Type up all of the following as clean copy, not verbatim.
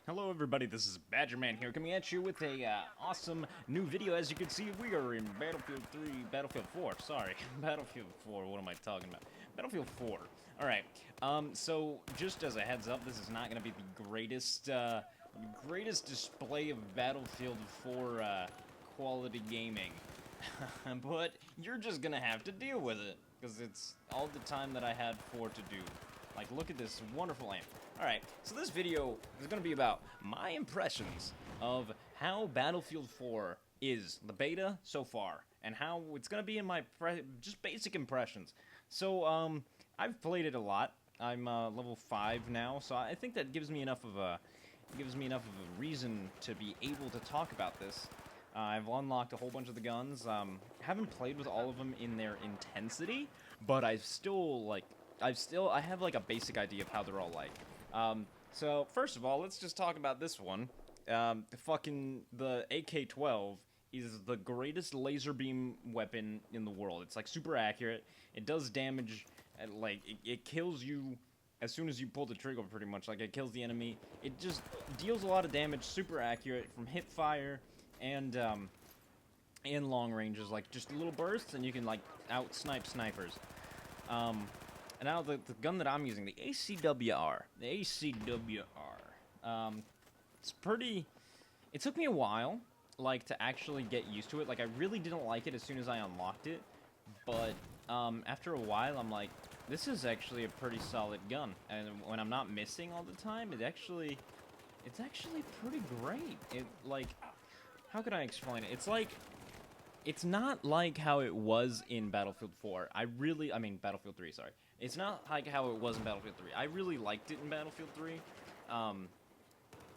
Hello everybody, this is Badgerman here, coming at you with a awesome new video. As you can see, we are in Battlefield 3, Battlefield 4, sorry. Battlefield 4, what am I talking about? Battlefield 4. Alright, so just as a heads up, this is not going to be the greatest display of Battlefield 4 quality gaming. But you're just going to have to deal with it, because it's all the time that I had for to do. Like, look at this wonderful aim. Alright, so this video is going to be about my impressions of how Battlefield 4 is, the beta so far, and how it's going to be in my just basic impressions. So, I've played it a lot. I'm level 5 now, so I think that gives me enough of a reason to be able to talk about this. I've unlocked a whole bunch of the guns. Haven't played with all of them in their intensity, but I have like a basic idea of how they're all like. So first of all, let's just talk about this one. The AK-12 is the greatest laser beam weapon in the world. It's like super accurate. It does damage, like it kills you as soon as you pull the trigger, pretty much. Like, it kills the enemy. It just deals a lot of damage, super accurate from hip fire and in long ranges, like just little bursts, and you can like out snipe snipers. And now the gun that I'm using, the ACWR. The ACWR. It's pretty. It took me a while, like, to actually get used to it. Like, I really didn't like it as soon as I unlocked it, but after a while, I'm like, this is actually a pretty solid gun. And when I'm not missing all the time, it's actually pretty great. It, like, how can I explain it? It's like, it's not like how it was in Battlefield 4. I mean, Battlefield 3, sorry. It's not like how it was in Battlefield 3. I really liked it in Battlefield 3.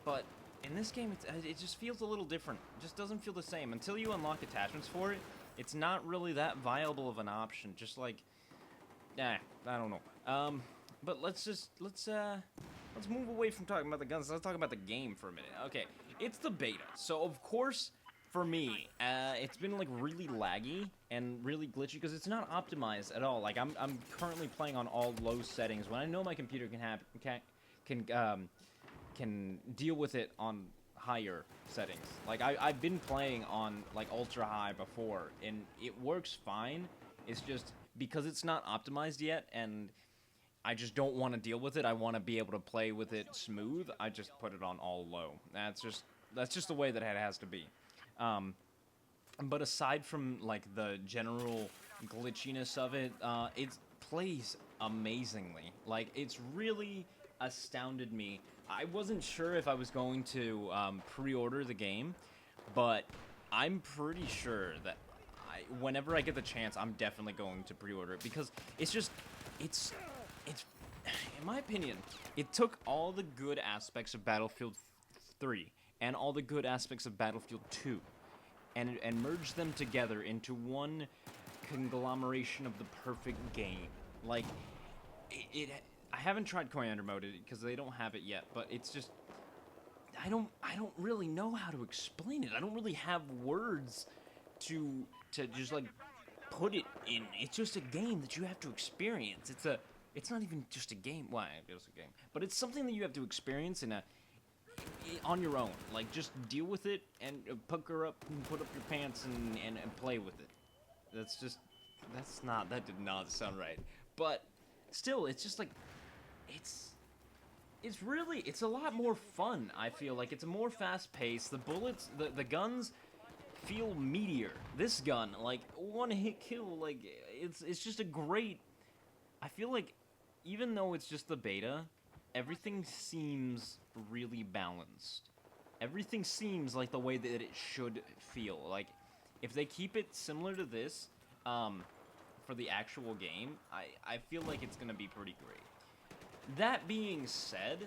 But in this game, it just feels a little different. It just doesn't feel the same. Until you unlock attachments for it, it's not really that viable of an option. Just like, I don't know. But let's move away from talking about the guns. Let's talk about the game for a minute. Okay, it's the beta. So, of course, for me, it's been like really laggy and really glitchy because it's not optimized at all. Like, I'm currently playing on all low settings when I know my computer can deal with it on higher settings. Like, I've been playing on like ultra high before, and it works fine. It's just because it's not optimized yet, and I just don't want to deal with it. I want to be able to play with it smooth. I just put it on all low. That's just the way that it has to be. But aside from like the general glitchiness of it, it plays amazingly. Like, it's really astounded me. I wasn't sure if I was going to pre-order the game, but I'm pretty sure that whenever I get the chance, I'm definitely going to pre-order it because it's in my opinion, it took all the good aspects of Battlefield 3 and all the good aspects of Battlefield 2 and merged them together into one conglomeration of the perfect game. Like, I haven't tried Coriander Mode because they don't have it yet, but it's just, I don't really know how to explain it. I don't really have words to just like put it in. It's just a game that you have to experience. It's not even just a game. Well, it's a game, but it's something that you have to experience on your own. Like, just deal with it and pucker up and put up your pants and play with it. That did not sound right. But still, it's just like, it's a lot more fun. I feel like it's a more fast paced. The bullets, the guns feel meatier. This gun, like, one hit kill, like, it's just a great. I feel like even though it's just the beta, everything seems really balanced. Everything seems like the way that it should feel. Like, if they keep it similar to this, for the actual game, I feel like it's gonna be pretty great. That being said,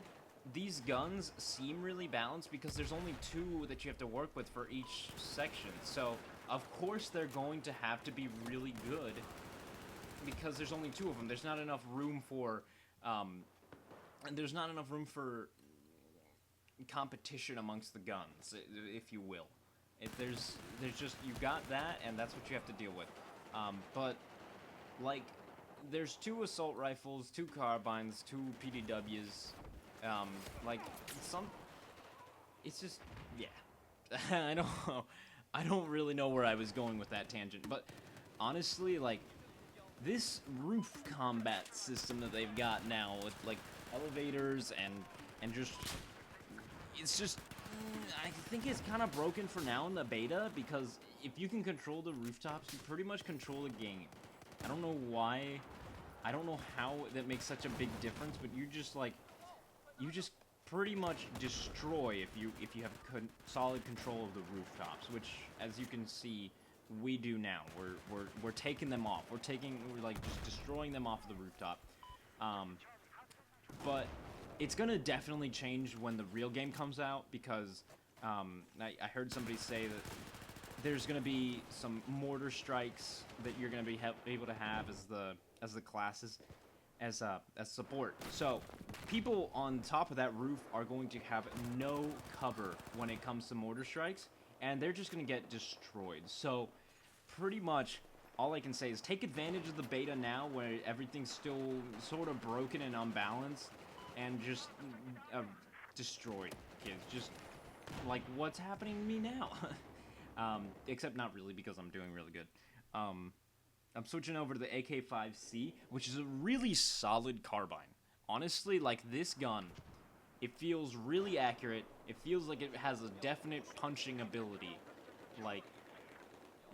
these guns seem really balanced because there's only 2 that you have to work with for each section. So, of course, they're going to have to be really good because there's only 2 of them. There's not enough room for, competition amongst the guns, if you will. There's just, you got that, and that's what you have to deal with. But, like, there's 2 assault rifles, 2 carbines, 2 PDWs, like, it's just, yeah. I don't know. I don't really know where I was going with that tangent, but honestly, like, this roof combat system that they've got now with, like, elevators and just, it's just, I think it's kind of broken for now in the beta, because if you can control the rooftops, you pretty much control the game. I don't know why, I don't know how that makes such a big difference, but you just, like, you just pretty much destroy if you have solid control of the rooftops, which, as you can see, we do now. We're taking them off. We're like just destroying them off the rooftop. But it's gonna definitely change when the real game comes out, because I heard somebody say that there's gonna be some mortar strikes that you're gonna be able to have as the classes as support. So people on top of that roof are going to have no cover when it comes to mortar strikes, and they're just gonna get destroyed. So pretty much all I can say is take advantage of the beta now, where everything's still sort of broken and unbalanced, and just destroy kids. Just like what's happening to me now. Except not really, because I'm doing really good. I'm switching over to the AK-5C, which is a really solid carbine. Honestly, like, this gun, it feels really accurate. It feels like it has a definite punching ability. Like,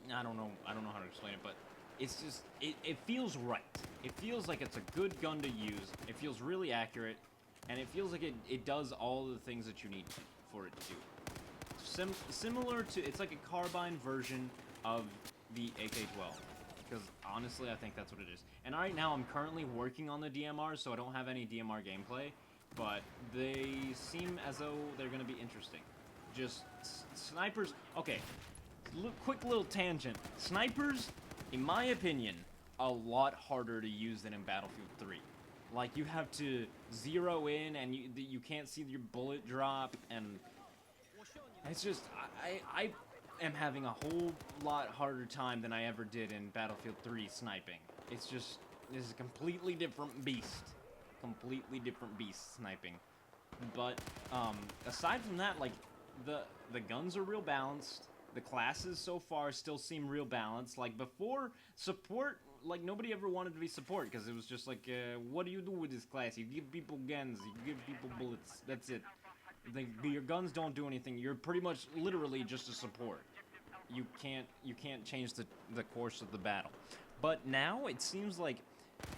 I don't know how to explain it, but it's just, it feels right. It feels like it's a good gun to use. It feels really accurate, and it feels like it does all the things that you need for it to do. Similar to, it's like a carbine version of the AK-12. Because honestly, I think that's what it is. And right now, I'm currently working on the DMRs, so I don't have any DMR gameplay, but they seem as though they're going to be interesting. Just snipers. Okay, quick little tangent. Snipers, in my opinion, a lot harder to use than in Battlefield 3. Like, you have to zero in, and you can't see your bullet drop, and it's just, I am having a whole lot harder time than I ever did in Battlefield 3 sniping. It's just, this is a completely different beast. Completely different beast sniping. But, aside from that, like, the guns are real balanced. The classes so far still seem real balanced. Like, before, support, like, nobody ever wanted to be support, because it was just like, what do you do with this class? You give people guns, you give people bullets, that's it. Your guns don't do anything. You're pretty much literally just a support. You can't change the course of the battle. But now it seems like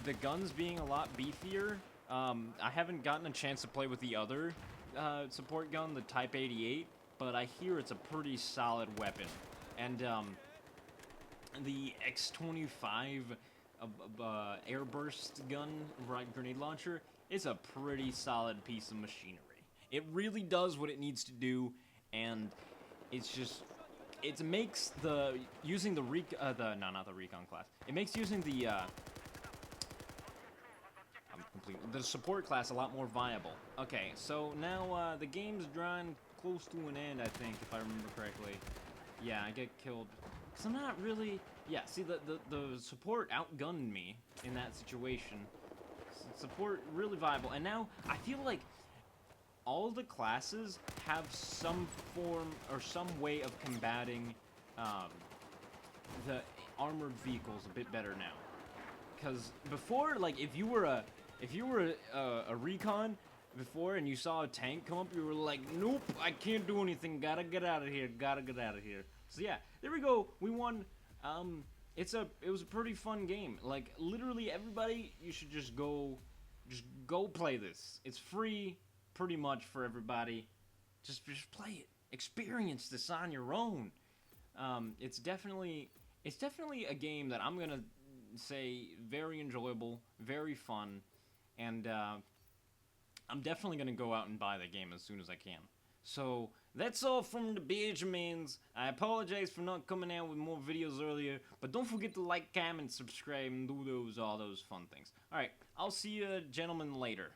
the guns being a lot beefier. I haven't gotten a chance to play with the other support gun, the Type 88, but I hear it's a pretty solid weapon. And the X25 airburst gun, grenade launcher, is a pretty solid piece of machinery. It really does what it needs to do, and it's just, it makes using the not the recon class. It makes using the support class a lot more viable. Okay, so now the game's drawing close to an end, I think, if I remember correctly. Yeah, I get killed. Cause I'm not really. Yeah, see, the support outgunned me in that situation. Support really viable, and now I feel like all the classes have some form or some way of combating the armored vehicles a bit better now. Because before, like, if you were a recon before and you saw a tank come up, you were like, nope, I can't do anything. Gotta get out of here. Gotta get out of here. So yeah, there we go. We won. It was a pretty fun game. Like, literally everybody, you should just go play this. It's free. Pretty much for everybody. Just play it. Experience this on your own. It's definitely a game that I'm gonna say very enjoyable, very fun, and I'm definitely gonna go out and buy the game as soon as I can. So that's all from the Benjamins. I apologize for not coming out with more videos earlier, but don't forget to like, comment, subscribe, and do all those fun things. All right, I'll see you gentlemen later.